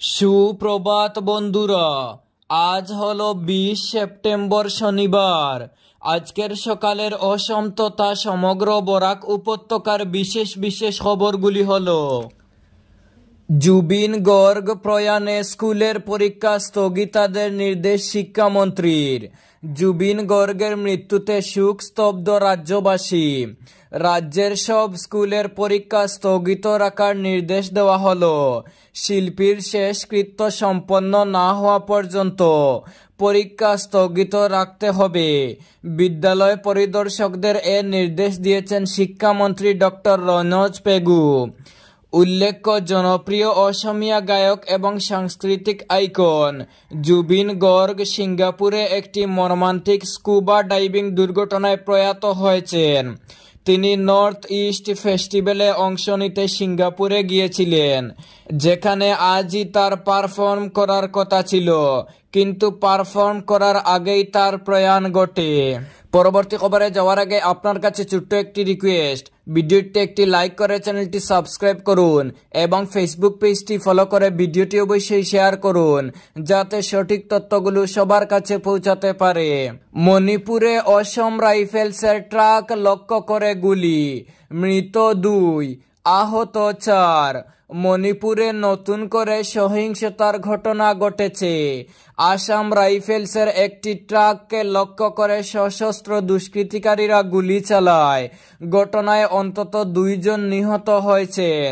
সুপ্রভাত বন্ধুরা, আজ হলো 20 সেপ্টেম্বর শনিবার। আজকের সকালের অসম তথা সমগ্র বরাক উপত্যকার বিশেষ বিশেষ খবরগুলি হলো: জুবিন গর্গ প্রয়াণে স্কুলের পরীক্ষা স্থগিতাদের নির্দেশ শিক্ষামন্ত্রীর। জুবিন গর্গের মৃত্যুতে শোক স্তব্ধ রাজ্যবাসী। রাজ্যের সব স্কুলের পরীক্ষা স্থগিত রাখার নির্দেশ দেওয়া হলো। শিল্পীর শেষকৃত্য সম্পন্ন না হওয়া পর্যন্ত পরীক্ষা স্থগিত রাখতে হবে। বিদ্যালয় পরিদর্শকদের এ নির্দেশ দিয়েছেন শিক্ষামন্ত্রী ডক্টর রনজ পেগু। উল্লেখ্য, জনপ্রিয় অসমীয়া গায়ক এবং সাংস্কৃতিক আইকন জুবিন গর্গ সিঙ্গাপুরে একটি মর্মান্তিক স্কুবা ডাইভিং দুর্ঘটনায় প্রয়াত হয়েছেন। তিনি নর্থ ইস্ট ফেস্টিভ্যালে অংশ নিতে সিঙ্গাপুরে গিয়েছিলেন, যেখানে আজই তার পারফর্ম করার কথা ছিল, কিন্তু পারফর্ম করার আগেই তার প্রয়াণ ঘটে। পরবর্তী খবরে যাওয়ার আগে আপনার কাছে ছোট্ট একটি রিকোয়েস্ট, ভিডিওটি একটি লাইক করে চ্যানেলটি সাবস্ক্রাইব করুন এবং ফেসবুক পেজটি ফলো করে ভিডিওটি অবশ্যই শেয়ার করুন, যাতে সঠিক তথ্যগুলো সবার কাছে পৌঁছাতে পারে। মণিপুরে অসম রাইফেলসের ট্রাক লক্ষ্য করে গুলি, মৃত 2, আহত 4। মণিপুরে নতুন করে সহিংসতার ঘটনা ঘটেছে। আসাম রাইফেলসের একটি ট্রাককে লক্ষ্য করে সশস্ত্র দুষ্কৃতিকারীরা গুলি চালায়। ঘটনায় অন্তত 2 জন নিহত হয়েছেন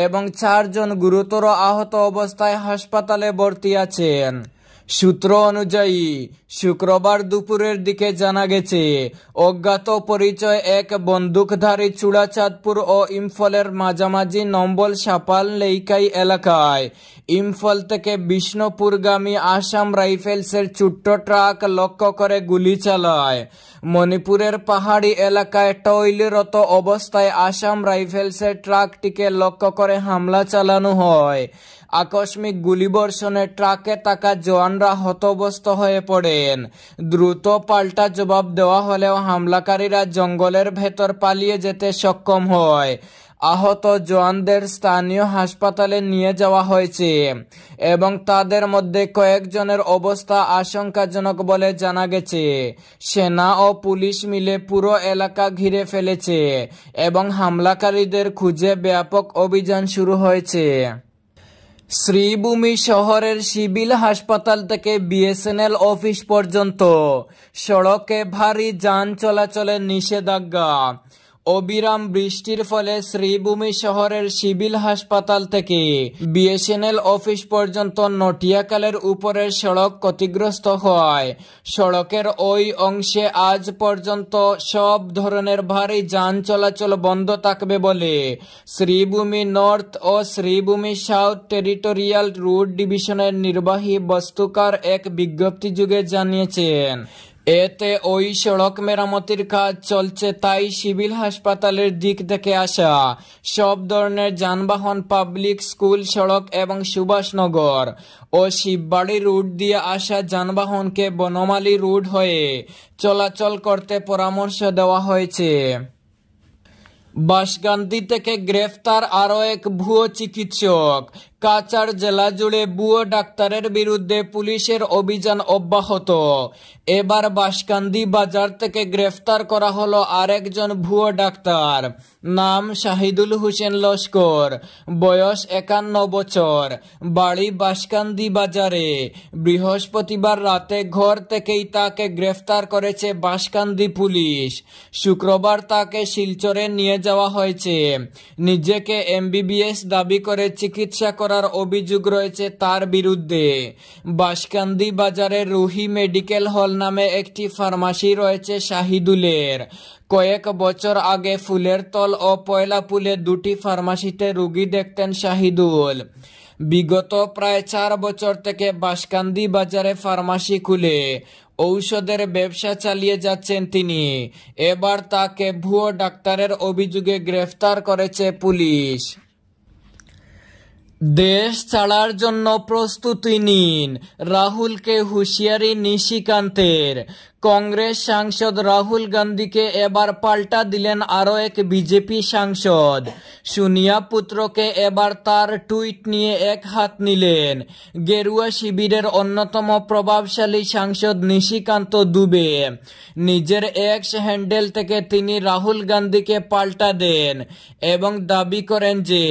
এবং 4 জন গুরুতর আহত অবস্থায় হাসপাতালে ভর্তি আছেন। সূত্র অনুযায়ী শুক্রবার দুপুরের দিকে জানা গেছে, অজ্ঞাত পরিচয় এক বন্দুকধারী চূড়াচাঁদপুর ও ইম্ফলের মাঝামাঝি নম্বল সাপাল লেইকাই এলাকায় ইম্ফল থেকে বিষ্ণুপুরগামী আসাম রাইফেলসের ছোট্ট ট্রাক লক্ষ্য করে গুলি চালায়। মণিপুরের পাহাড়ি এলাকায় টহলরত অবস্থায় আসাম রাইফেলসের ট্রাকটিকে লক্ষ্য করে হামলা চালানো হয়। আকস্মিক গুলিবর্ষণে ট্রাকে থাকা জওয়ানরা হতভম্ব হয়ে পড়েন। দ্রুত পাল্টা জবাব দেওয়া হলেও হামলাকারীরা জঙ্গলের ভেতর পালিয়ে যেতে সক্ষম হয়। আহত জওয়ানদের স্থানীয় হাসপাতালে নিয়ে যাওয়া হয়েছে এবং তাদের মধ্যে কয়েকজনের অবস্থা আশঙ্কাজনক বলে জানা গেছে। সেনা ও পুলিশ মিলে পুরো এলাকা ঘিরে ফেলেছে এবং হামলাকারীদের খুঁজে ব্যাপক অভিযান শুরু হয়েছে। শ্রীভূমি শহরের সিভিল হাসপাতাল থেকে বিএসএনএল অফিস পর্যন্ত সড়কে ভারী যান চলাচলের নিষেধাজ্ঞা। অবিরাম বৃষ্টির ফলে শ্রীভূমি শহরের সিভিল হাসপাতাল থেকে বিএসএনএল অফিস পর্যন্ত নটিয়াখালের উপরের সড়ক ক্ষতিগ্রস্ত হয়। সড়কের ওই অংশে আজ পর্যন্ত সব ধরনের ভারী যান চলাচল বন্ধ থাকবে বলে শ্রীভূমি নর্থ ও শ্রীভূমি সাউথ টেরিটোরিয়াল রুট ডিভিশনের নির্বাহী বস্তুকার এক বিজ্ঞপ্তিযোগে জানিয়েছেন। এতে ওই সড়ক মেরামতির কাজ চলছে, তাই সিভিল হাসপাতালের দিক থেকে আসা সব ধরনের যানবাহন পাবলিক স্কুল সড়ক এবং সুভাষনগর ও শিববাড়ি রুট দিয়ে আসা যানবাহনকে বনমালী রুট হয়ে চলাচল করতে পরামর্শ দেওয়া হয়েছে। বাঁশকান্দি থেকে গ্রেফতার আরও এক ভুয়ো চিকিৎসক। কাছাড় জেলা জুড়ে ভুয়ো ডাক্তারের বিরুদ্ধে পুলিশের অভিযান অব্যাহত। এবার বাঁশকান্দি বাজার থেকে গ্রেফতার করা হলো আরেকজন ভুয়ো ডাক্তার। নাম শাহিদুল হোসেন লস্কর, বয়স 51 বছর, বাড়ি বাঁশকান্দি বাজারে। বৃহস্পতিবার রাতে ঘর থেকেই তাকে গ্রেফতার করেছে বাঁশকান্দি পুলিশ। শুক্রবার তাকে শিলচরে নিয়ে যাওয়া হয়েছে। নিজেকে এমবিবিএস দাবি করে চিকিৎসা করার অভিযোগ রয়েছে তার বিরুদ্ধে। বাঁশকান্দি বাজারে রুহি মেডিকেল হল নামে একটি ফার্মাসি রয়েছে শাহিদুলের। কয়েক বছর আগে ফুলের তল ও পয়লাপুলে 2টি ফার্মাসিতে রোগী দেখতেন শাহিদুল। বিগত প্রায় 4 বছর থেকে বাঁশকান্দি বাজারে ফার্মাসি খুলে ঔষধের ব্যবসা চালিয়ে যাচ্ছেন তিনি। এবার তাকে ভুয়ো ডাক্তারের অভিযোগে গ্রেফতার করেছে পুলিশ। দেশ ছাড়ার জন্য প্রস্তুতি নিন, রাহুলকে হুঁশিয়ারি নিশিকান্তের। কংগ্রেস সাংসদ রাহুল গান্ধীকে এবার পাল্টা দিলেন আরও এক বিজেপি সাংসদ। সোনিয়া পুত্রকে এবার তার টুইট নিয়ে এক হাত নিলেন গেরুয়া শিবিরের অন্যতম প্রভাবশালী সাংসদ নিশিকান্ত দুবে। নিজের এক্স হ্যান্ডেল থেকে তিনি রাহুল গান্ধীকে পাল্টা দেন এবং দাবি করেন যে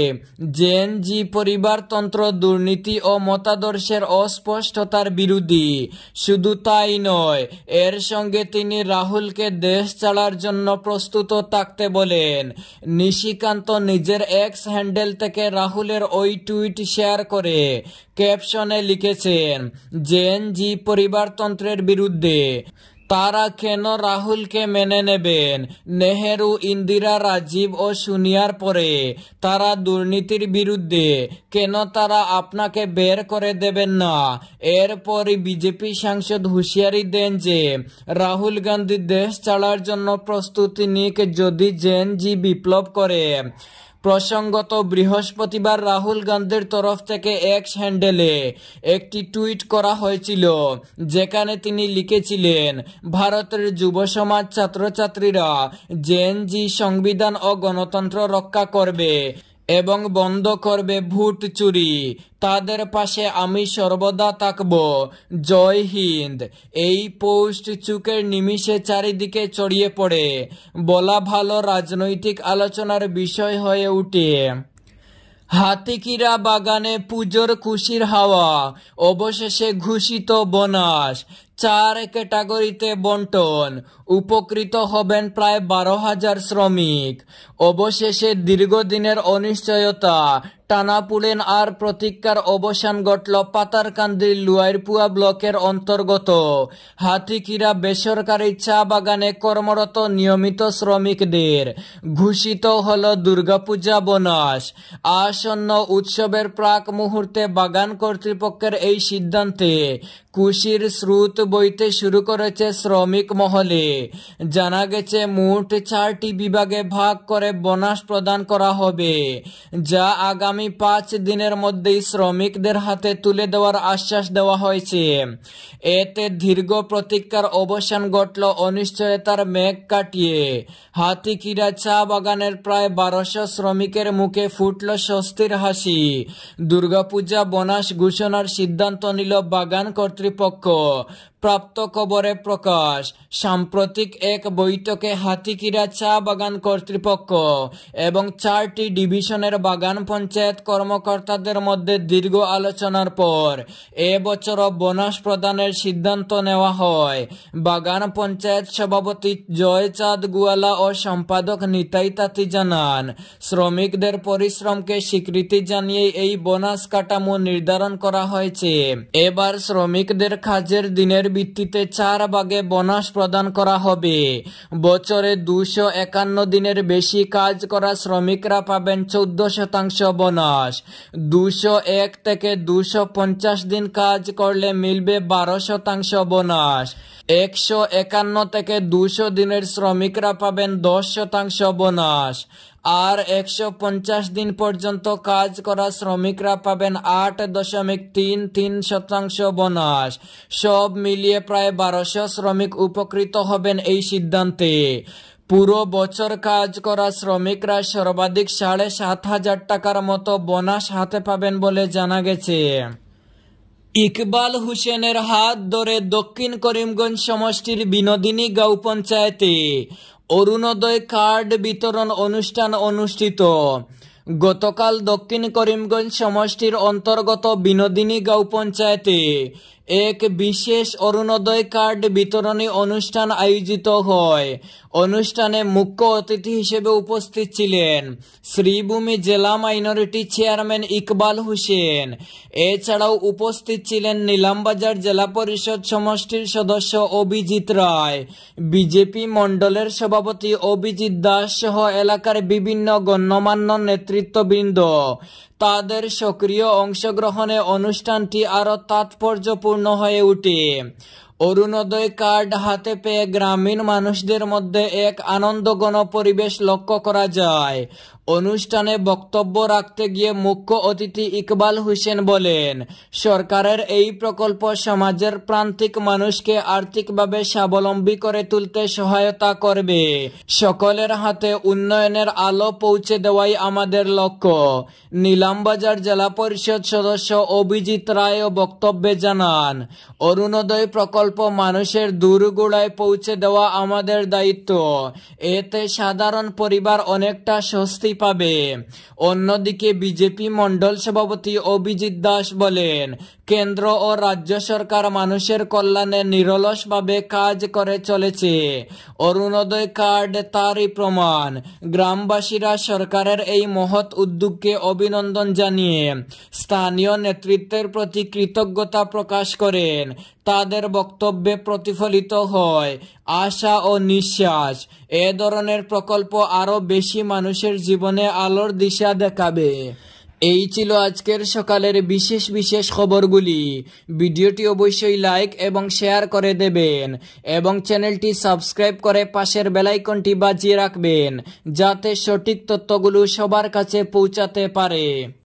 জেএনজি পরিবারতন্ত্র, দুর্নীতি ও মতাদর্শের অস্পষ্টতার বিরোধী। শুধু তাই নয়, এর সঙ্গে তিনি রাহুলকে দেশ ছাড়ার জন্য প্রস্তুত থাকতে বলেন। নিশিকান্ত নিজের এক্স হ্যান্ডেল থেকে রাহুলের ওই টুইট শেয়ার করে ক্যাপশনে লিখেছেন, জেএনজি পরিবারতন্ত্রের বিরুদ্ধে তারা কেন রাহুলকে মেনে নেবেন? নেহেরু, ইন্দিরা, রাজীব ও সোনিয়ার পরে তারা দুর্নীতির বিরুদ্ধে, কেন তারা আপনাকে বের করে দেবেন না? এরপরই বিজেপি সাংসদ হুঁশিয়ারি দেন যে রাহুল গান্ধী দেশ ছাড়ার জন্য প্রস্তুতি নিক যদি জেএনজি বিপ্লব করে। প্রসঙ্গত, বৃহস্পতিবার রাহুল গান্ধীর তরফ থেকে এক্স হ্যান্ডেলে একটি টুইট করা হয়েছিল যেখানে তিনি লিখেছিলেন, ভারতের যুব সমাজ, ছাত্রছাত্রীরা জেএনজি সংবিধান ও গণতন্ত্র রক্ষা করবে এবং বন্ধ করবে ভোট চুরি। তাদের পাশে আমি সর্বদা থাকব। জয় হিন্দ। এই পোস্ট চোখের নিমিষে চারিদিকে ছড়িয়ে পড়ে বলা ভালো রাজনৈতিক আলোচনার বিষয় হয়ে ওঠে। হাতিকিরা বাগানে পুজোর খুশির হাওয়া, অবশেষে ঘোষিত বোনাস। 4 ক্যাটাগরিতে বন্টন, উপকৃত হবেন প্রায় 12,000 শ্রমিক। অবশেষে দীর্ঘদিনের অনিশ্চয়তা, টানাপোড়েন আর প্রতীক্ষার অবসান ঘটল পাতারকান্দির লুয়াইরপুয়া ব্লকের অন্তর্গত হাতিকিরা বেসরকারি চা বাগানে কর্মরত নিয়মিত শ্রমিকদের ঘোষিত হল দুর্গাপূজা বোনাস। আসন্ন উৎসবের প্রাক মুহূর্তে বাগান কর্তৃপক্ষের এই সিদ্ধান্তে খুশির স্রোত বইতে শুরু করেছে শ্রমিক মহলে। জানা গেছে মোট 4টি বিভাগে ভাগ করে বোনাস প্রদান করা হবে, যা আগামী 5 দিনের মধ্যেই শ্রমিকদের হাতে তুলে দেওয়ার আশ্বাস দেওয়া হয়েছে। এতে দীর্ঘ প্রতীক্ষার অবসান ঘটল অনিশ্চয়তার মেঘ কাটিয়ে। হাতিকিরা চা বাগানের প্রায় 1200 শ্রমিকের মুখে ফুটল স্বস্তির হাসি। দুর্গাপূজা বোনাস ঘোষণার সিদ্ধান্ত নিল বাগান কর্তৃপক্ষ। প্রাপ্ত খবরে প্রকাশ, সাম্প্রতিক এক বৈঠকে হাতিকিরা চা বাগান কর্তৃপক্ষ এবং 4টি ডিভিশনের বাগান পঞ্চায়েত কর্মকর্তাদের মধ্যে দীর্ঘ আলোচনার পর এবছর বোনাস প্রদানের সিদ্ধান্ত নেওয়া হয়। বাগান পঞ্চায়েত সভাপতি জয়চাঁদ গুয়ালা ও সম্পাদক নিতাই তাঁতি জানান, শ্রমিকদের পরিশ্রমকে স্বীকৃতি জানিয়ে এই বোনাস কাঠামো নির্ধারণ করা হয়েছে। এবার শ্রমিকদের কাজের দিনের ভিত্তিতে 4 ভাগে বোনাস প্রদান করা হবে। বছরে 251 দিনের বেশি কাজ করা শ্রমিকরা পাবেন 14% বোনাস। 201 থেকে 250 দিন কাজ করলে মিলবে 12% বোনাস। 151 থেকে 200 দিনের শ্রমিকরা পাবেন 10% বোনাস। আর 150 দিন পর্যন্ত কাজ করা শ্রমিকরা পাবেন 8.33% বোনাস। সব মিলিয়ে প্রায় 1200 শ্রমিক উপকৃত হবেন এই সিদ্ধান্তে। পুরো বছর কাজ করা শ্রমিকরা সর্বাধিক 7,500 টাকার মতো বোনাস হাতে পাবেন বলে জানা গেছে। ইকবাল হোসেনের হাত ধরে দক্ষিণ করিমগঞ্জ সমষ্টির বিনোদিনী গাঁও পঞ্চায়েতে অরুণোদয় কার্ড বিতরণ অনুষ্ঠান অনুষ্ঠিত। গতকাল দক্ষিণ করিমগঞ্জ সমষ্টির অন্তর্গত বিনোদিনী গাঁও পঞ্চায়েতে এক বিশেষ অরুণোদয় কার্ড বিতরণী অনুষ্ঠান আয়োজিত হয়। অনুষ্ঠানে মুখ্য অতিথি হিসেবে উপস্থিত ছিলেন শ্রীভূমি জেলা মাইনরিটি চেয়ারম্যান ইকবাল হোসেন। এছাড়াও উপস্থিত ছিলেন নীলামবাজার জেলা পরিষদ সমষ্টির সদস্য অভিজিৎ রায়, বিজেপি মণ্ডলের সভাপতি অভিজিৎ দাস সহ এলাকার বিভিন্ন গণ্যমান্য নেতৃত্ববৃন্দ। তাদের সক্রিয় অংশগ্রহণে অনুষ্ঠানটি আরো তাৎপর্যপূর্ণ হয়ে ওঠে। অরুণোদয় কার্ড হাতে পেয়ে গ্রামীণ মানুষদের মধ্যে এক আনন্দঘন পরিবেশ লক্ষ্য করা যায়। অনুষ্ঠানে বক্তব্য রাখতে গিয়ে মুখ্য অতিথি ইকবাল হোসেন বলেন, সরকারের এই প্রকল্প সমাজের প্রান্তিক মানুষকে আর্থিকভাবে স্বাবলম্বী করে তুলতে সহায়তা করবে। সকলের হাতে উন্নয়নের আলো পৌঁছে দেওয়াই আমাদের লক্ষ্য। নিলামবাজার জেলা পরিষদ সদস্য অভিজিৎ রায়ও বক্তব্যে জানান, অরুণোদয় প্রকল্প মানুষের দূরগোড়ায় পৌঁছে দেওয়া আমাদের দায়িত্ব। এতে সাধারণ পরিবার অনেকটা স্বস্তি পাবে। অন্যদিকে বিজেপি মণ্ডল সভাপতি অভিজিৎ দাস বলেন, কেন্দ্র ও রাজ্য সরকার মানুষের কল্যাণে নিরলসভাবে কাজ করে চলেছে। অরুণোদয় কার্ড তারই প্রমাণ। গ্রামবাসীরা সরকারের এই মহৎ উদ্যোগকে অভিনন্দন জানিয়ে স্থানীয় নেতৃত্বের প্রতি কৃতজ্ঞতা প্রকাশ করেন। তাদের বক্তব্যে প্রতিফলিত হয় আশা ও নিঃশ্বাস। এ ধরনের প্রকল্প আরো বেশি মানুষের জীবনে আলোর দিশা দেখাবে। এই ছিল আজকের সকালের বিশেষ খবরগুলি। ভিডিওটি অবশ্যই লাইক এবং শেয়ার করে দেবেন এবং চ্যানেলটি সাবস্ক্রাইব করে পাশের বেল আইকনটি বাজিয়ে রাখবেন, যাতে সঠিক তথ্যগুলো সবার কাছে পৌঁছাতে পারে।